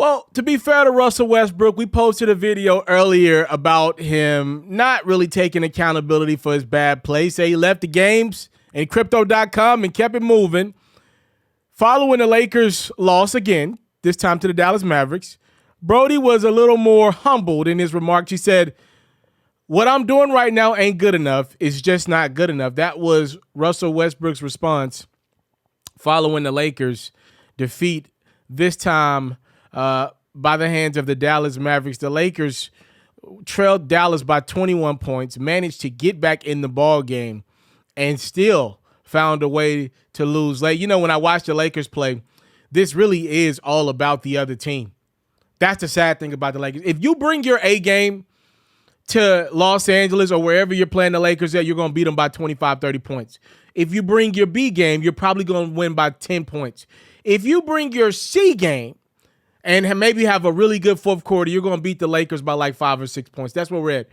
Well, to be fair to Russell Westbrook, we posted a video earlier about him not really taking accountability for his bad play. Say he left the games and crypto.com and kept it moving. Following the Lakers' loss again, this time to the Dallas Mavericks, Brody was a little more humbled in his remarks. He said, "What I'm doing right now ain't good enough. It's just not good enough." That was Russell Westbrook's response following the Lakers' defeat, this time by the hands of the Dallas Mavericks. The Lakers trailed Dallas by 21 points, managed to get back in the ball game, and still found a way to lose late. You know, when I watch the Lakers play, this really is all about the other team. That's the sad thing about the Lakers. If you bring your A game to Los Angeles or wherever you're playing the Lakers at, you're going to beat them by 25, 30 points. If you bring your B game, you're probably going to win by 10 points. If you bring your C game and maybe have a really good fourth quarter, you're going to beat the Lakers by like 5 or 6 points. That's where we're at.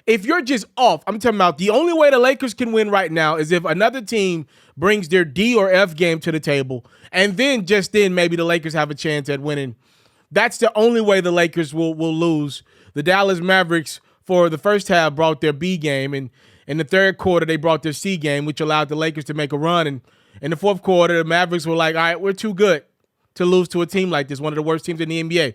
If you're just off, I'm talking about the only way the Lakers can win right now is if another team brings their D or F game to the table, and then maybe the Lakers have a chance at winning. That's the only way the Lakers will lose. The Dallas Mavericks, for the first half, brought their B game, and in the third quarter, they brought their C game, which allowed the Lakers to make a run. And in the fourth quarter, the Mavericks were like, all right, we're too good to lose to a team like this, one of the worst teams in the NBA.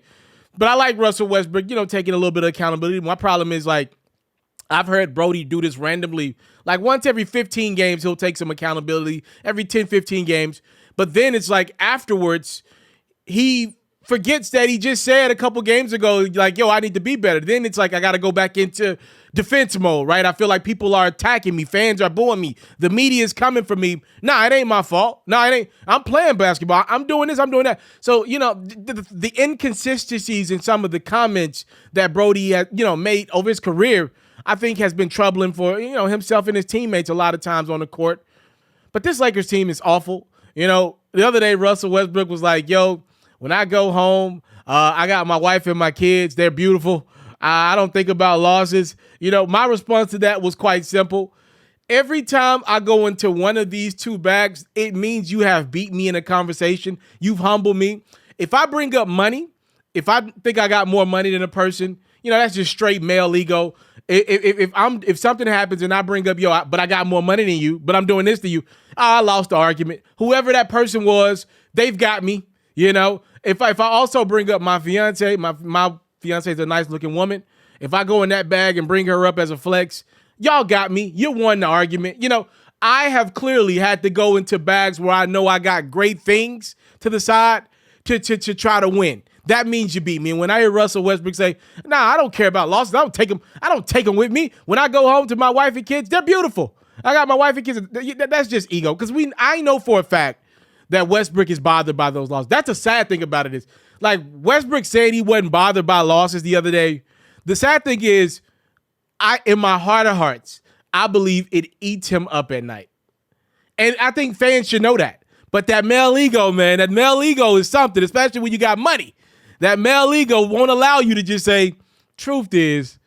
But I like Russell Westbrook, taking a little bit of accountability. My problem is, I've heard Brody do this randomly. Like once every 15 games, he'll take some accountability, every 10, 15 games. But then it's like afterwards, he forgets that he just said a couple games ago, like, yo, I need to be better. Then it's like I got to go back into defense mode, right? I feel like people are attacking me. Fans are booing me. The media is coming for me. Nah, it ain't my fault. Nah, it ain't. I'm playing basketball. I'm doing this. I'm doing that. So, the inconsistencies in some of the comments that Brody has, made over his career, I think has been troubling for, himself and his teammates a lot of times on the court. But this Lakers team is awful. The other day, Russell Westbrook was like, yo, when I go home, I got my wife and my kids. They're beautiful. I don't think about losses. My response to that was quite simple. Every time I go into one of these two bags, it means you have beat me in a conversation. You've humbled me. If I bring up money, if I think I got more money than a person, that's just straight male ego. If something happens and I bring up, but I got more money than you, but I'm doing this to you, I lost the argument. Whoever that person was, they've got me. If I also bring up my fiance, my fiance is a nice looking woman. If I go in that bag and bring her up as a flex, y'all got me. You won the argument. I have clearly had to go into bags where I know I got great things to the side to try to win. That means you beat me. And when I hear Russell Westbrook say, nah, I don't care about losses. I don't take them with me. When I go home to my wife and kids, they're beautiful. I got my wife and kids. That's just ego. Because I know for a fact that Westbrook is bothered by those losses. That's the sad thing about it is, like Westbrook said he wasn't bothered by losses the other day. The sad thing is, in my heart of hearts, I believe it eats him up at night. And I think fans should know that. But that male ego, man, that male ego is something, especially when you got money. That male ego won't allow you to just say, truth is,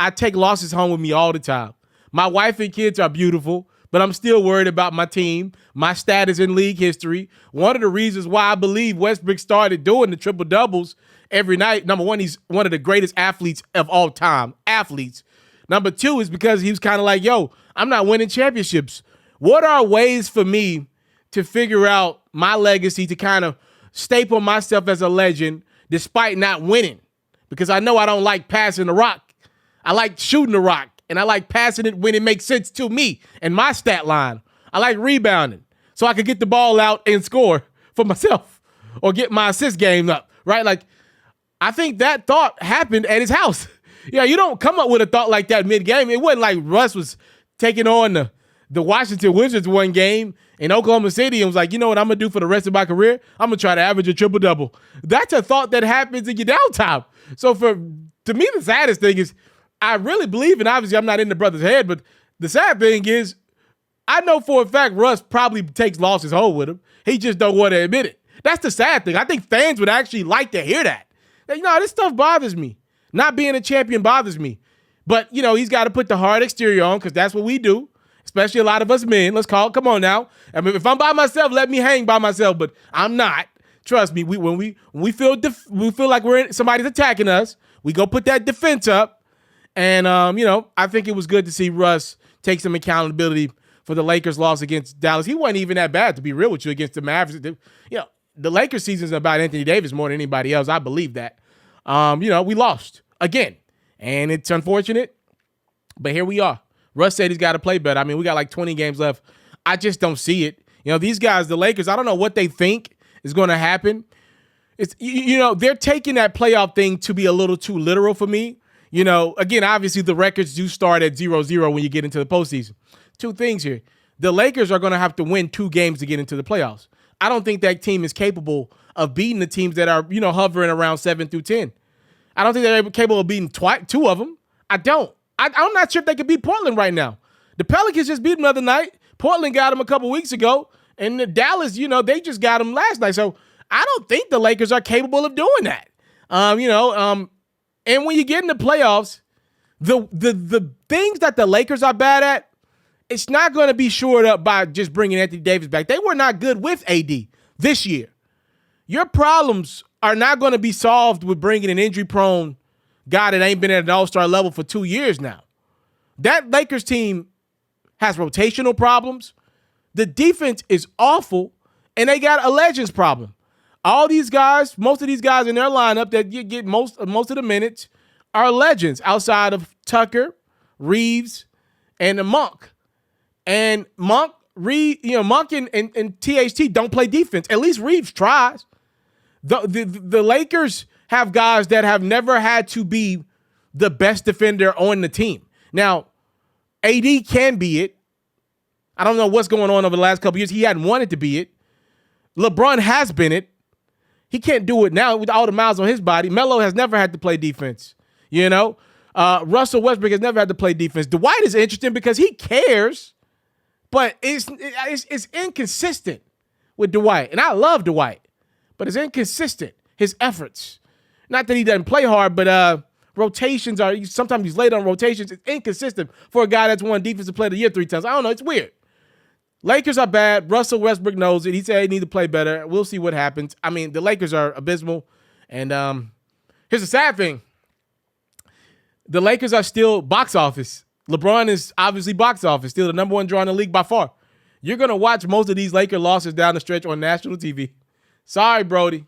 I take losses home with me all the time. My wife and kids are beautiful, but I'm still worried about my team, my status in league history. One of the reasons why I believe Westbrook started doing the triple doubles every night, number one, he's one of the greatest athletes of all time, Number two is because he was kind of like, yo, I'm not winning championships. What are ways for me to figure out my legacy, to kind of staple myself as a legend despite not winning? Because I know I don't like passing the rock. I like shooting the rock, and I like passing it when it makes sense to me and my stat line. I like rebounding so I can get the ball out and score for myself or get my assist game up, right? Like, I think that thought happened at his house. You don't come up with a thought like that mid-game. It wasn't like Russ was taking on the Washington Wizards one game in Oklahoma City and was like, you know what I'm going to do for the rest of my career? I'm going to try to average a triple-double. That's a thought that happens in your downtime. So to me, the saddest thing is I really believe, and obviously I'm not in the brother's head, but the sad thing is I know for a fact Russ probably takes losses home with him. He just don't want to admit it. That's the sad thing. I think fans would actually like to hear that. This stuff bothers me. Not being a champion bothers me. But, he's got to put the hard exterior on because that's what we do, especially a lot of us men. Let's come on now. I mean, if I'm by myself, let me hang by myself, but I'm not. Trust me, when we feel like somebody's attacking us, we go put that defense up. And I think it was good to see Russ take some accountability for the Lakers' loss against Dallas. He wasn't even that bad, to be real with you, against the Mavericks. The Lakers season is about Anthony Davis more than anybody else. I believe that. We lost again, and it's unfortunate, but here we are. Russ said he's got to play better. I mean, we got like 20 games left. I just don't see it. These guys, the Lakers, I don't know what they think is going to happen. It's they're taking that playoff thing to be a little too literal for me. Again, obviously the records do start at 0-0 when you get into the postseason. Two things here. The Lakers are going to have to win 2 games to get into the playoffs. I don't think that team is capable of beating the teams that are, hovering around 7 through 10. I don't think they're capable of beating 2 of them. I don't. I'm not sure if they could beat Portland right now. The Pelicans just beat them the other night. Portland got them a couple weeks ago. And the Dallas, they just got them last night. So I don't think the Lakers are capable of doing that. And when you get in the playoffs, the things that the Lakers are bad at, it's not going to be shored up by just bringing Anthony Davis back. They were not good with AD this year. Your problems are not going to be solved with bringing an injury-prone guy that ain't been at an all-star level for 2 years now. That Lakers team has rotational problems. The defense is awful, and they got a legends problem. All these guys, most of these guys in their lineup that you get most of the minutes are legends outside of Tucker, Reeves, and Monk. And Monk, Monk and THT don't play defense. At least Reeves tries. The Lakers have guys that have never had to be the best defender on the team. Now, AD can be it. I don't know what's going on over the last couple years. He hadn't wanted to be it. LeBron has been it. He can't do it now with all the miles on his body. Melo has never had to play defense. Russell Westbrook has never had to play defense. Dwight is interesting because he cares, but it's inconsistent with Dwight. And I love Dwight, but it's inconsistent, his efforts. Not that he doesn't play hard, but rotations sometimes he's late on rotations. It's inconsistent for a guy that's won Defensive Player of the Year 3 times. I don't know. It's weird. Lakers are bad. Russell Westbrook knows it. He said he need to play better. We'll see what happens. I mean, the Lakers are abysmal. And here's the sad thing. The Lakers are still box office. LeBron is obviously box office, still the number 1 draw in the league by far. You're going to watch most of these Laker losses down the stretch on national TV. Sorry, Brody.